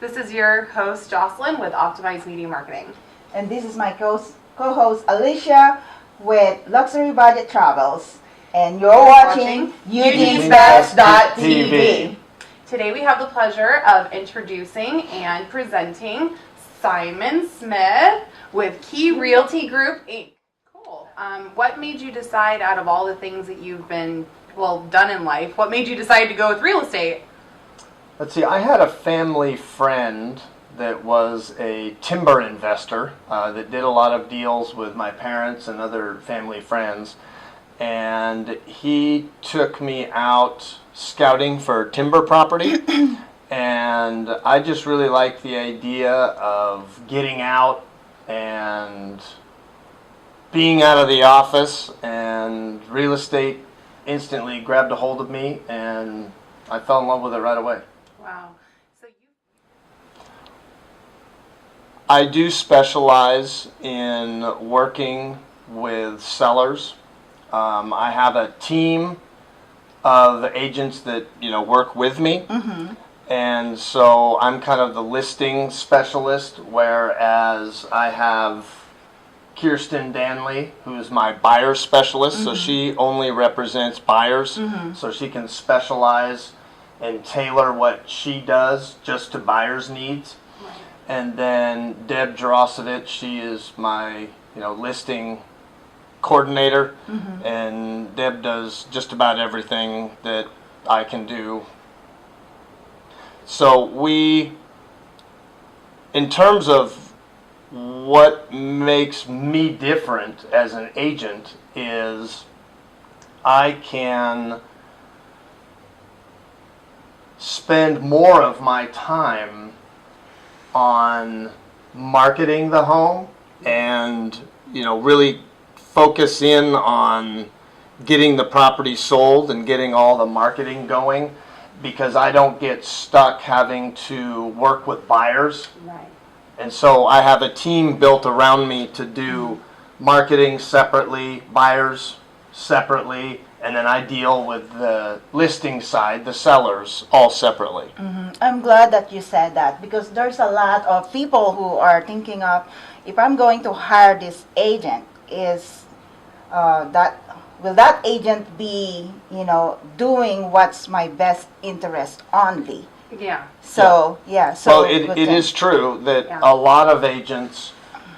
This is your host, Jocelyn, with Optimized Media Marketing. And this is my co-host, Alicia, with Luxury Budget Travels. And you're watching Eugene'sBest.tv. Today we have the pleasure of introducing and presenting Simon Smith with Key Realty Group, Inc. Cool. What made you decide, out of all the things that you've been, done in life, what made you decide to go with real estate? Let's see, I had a family friend that was a timber investor that did a lot of deals with my parents and other family friends. And he took me out scouting for timber property. And I just really liked the idea of getting out and being out of the office, and real estate instantly grabbed a hold of me, and I fell in love with it right away. Wow. I do specialize in working with sellers. I have a team of agents that work with me. Mm-hmm. And so I'm kind of the listing specialist, whereas I have Kirsten Danley, who's my buyer specialist. Mm-hmm. So she only represents buyers. Mm-hmm. So she can specialize and tailor what she does just to buyers' needs. Right. And then Deb Jarosevich, she is my listing coordinator. Mm-hmm. And Deb does just about everything that I can do. So in terms of what makes me different as an agent, is I can spend more of my time on marketing the home and really focus in on getting the property sold and getting all the marketing going, because I don't get stuck having to work with buyers. Right. And so I have a team built around me to do marketing separately, buyers separately, and then I deal with the listing side, the sellers, all separately. Mm-hmm. I'm glad that you said that, because there's a lot of people who are thinking of, if I'm going to hire this agent, will that agent be, doing what's my best interest only? Yeah. So, So it is true that a lot of agents,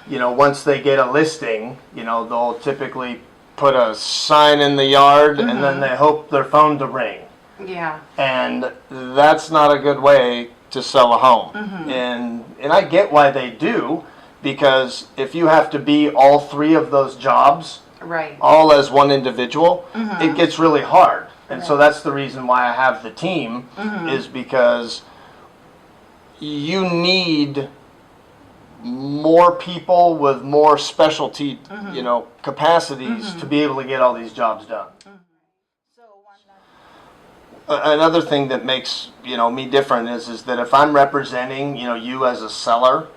once they get a listing, they'll typically put a sign in the yard, mm-hmm. and then they hope their phone to ring. Yeah. And that's not a good way to sell a home. Mm-hmm. And I get why they do, because if you have to be all three of those jobs, right, all as one individual, mm-hmm. it gets really hard. And right. so that's the reason why I have the team, mm-hmm. is because you need more people with more specialty, mm-hmm. capacities mm-hmm. to be able to get all these jobs done. Mm-hmm. So Another thing that makes me different is that if I'm representing you as a seller,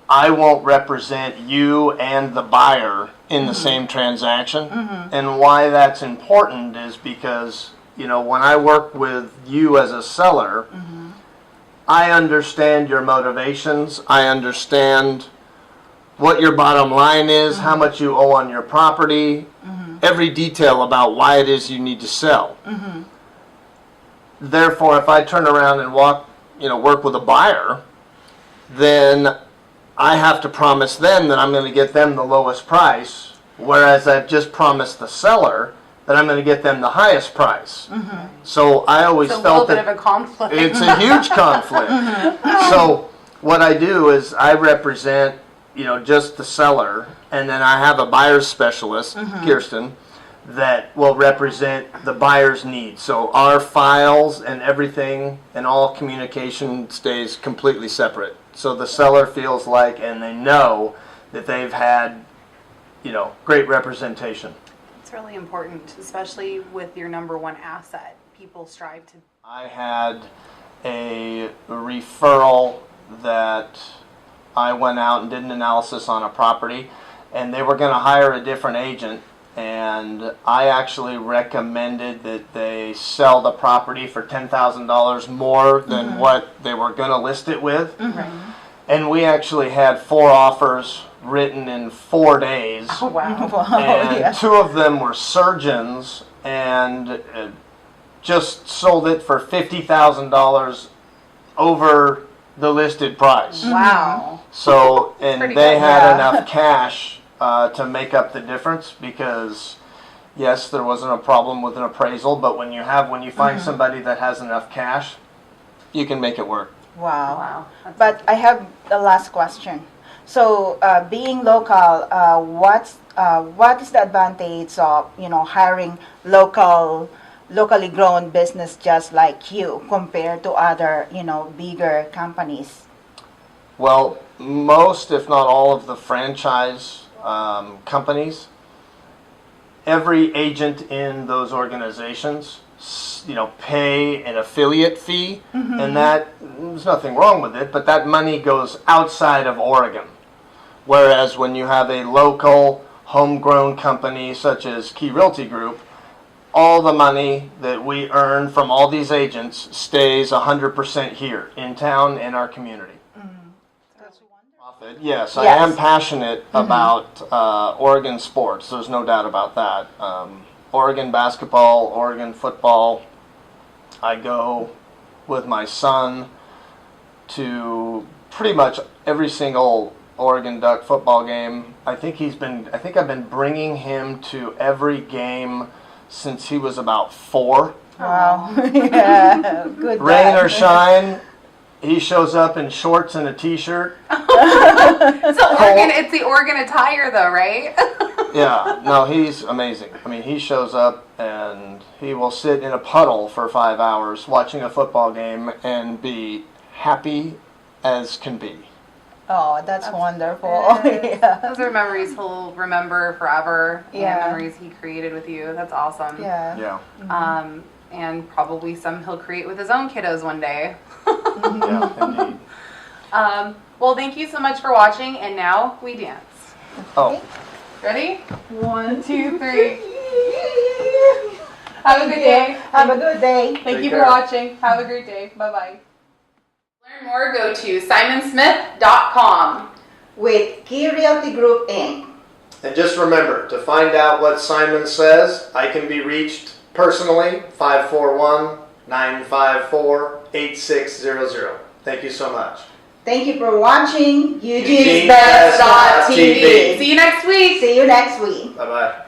I won't represent you and the buyer in the same transaction. Mm-hmm. And why that's important is because, when I work with you as a seller, mm-hmm. I understand your motivations. I understand what your bottom line is, mm-hmm. how much you owe on your property, mm-hmm. every detail about why it is you need to sell. Mm-hmm. Therefore, if I turn around and work with a buyer, then I have to promise them that I'm going to get them the lowest price, whereas I've just promised the seller that I'm going to get them the highest price. Mm-hmm. So I always it's a felt little that bit of a conflict. it's a huge conflict. So what I do is I represent, just the seller, and then I have a buyer's specialist, mm-hmm. Kirsten, that will represent the buyer's needs. So our files and everything and all communication stays completely separate. So the seller feels like, and they know that they've had, great representation. It's really important, especially with your number one asset. People strive to. I had a referral that I went out and did an analysis on a property, and they were going to hire a different agent, and I actually recommended that they sell the property for $10,000 more than what they were going to list it with. And we actually had 4 offers written in 4 days. Oh, wow. And yeah. 2 of them were surgeons, and just sold it for $50,000 over the listed price. Wow. So, and pretty they good. had Yeah. enough cash to make up the difference, because yes, there wasn't a problem with an appraisal, but when you find somebody that has enough cash, you can make it work. Wow. Wow. That's But I have the last question. So, being local, what is the advantage of hiring locally grown business just like you compared to other bigger companies? Well, most, if not all, of the franchise companies, every agent in those organizations, pay an affiliate fee, and there's nothing wrong with it, but that money goes outside of Oregon. Whereas when you have a local, homegrown company such as Key Realty Group, all the money that we earn from all these agents stays 100% here in town in our community. Yes, I am passionate about Oregon sports. There's no doubt about that. Oregon basketball, Oregon football. I go with my son to pretty much every single Oregon Duck football game. I think I've been bringing him to every game since he was about 4. Wow. Yeah. Good. Rain guy. or shine, he shows up in shorts and a t-shirt. It's the Oregon attire, though, right? Yeah, no, he's amazing. I mean, he shows up and he will sit in a puddle for 5 hours watching a football game and be happy as can be. Oh, that's wonderful. Yeah. Those are memories he'll remember forever. Yeah. And memories he created with you. That's awesome. Yeah. Yeah, And probably some he'll create with his own kiddos one day. yeah, indeed. Well, thank you so much for watching, and now we dance. Oh, Ready? 1, 2, 3. Have a good day. Have a good day. Thank Take you care. for watching. Have a great day. Bye-bye. Learn more, go to simonsmith.com. With Key Realty Group Inc. and just remember, to find out what Simon says, I can be reached personally, 541-954-8600. Thank you so much. Thank you for watching Eugene'sBest.tv. Eugene'sBest.tv. See you next week. See you next week. Bye-bye.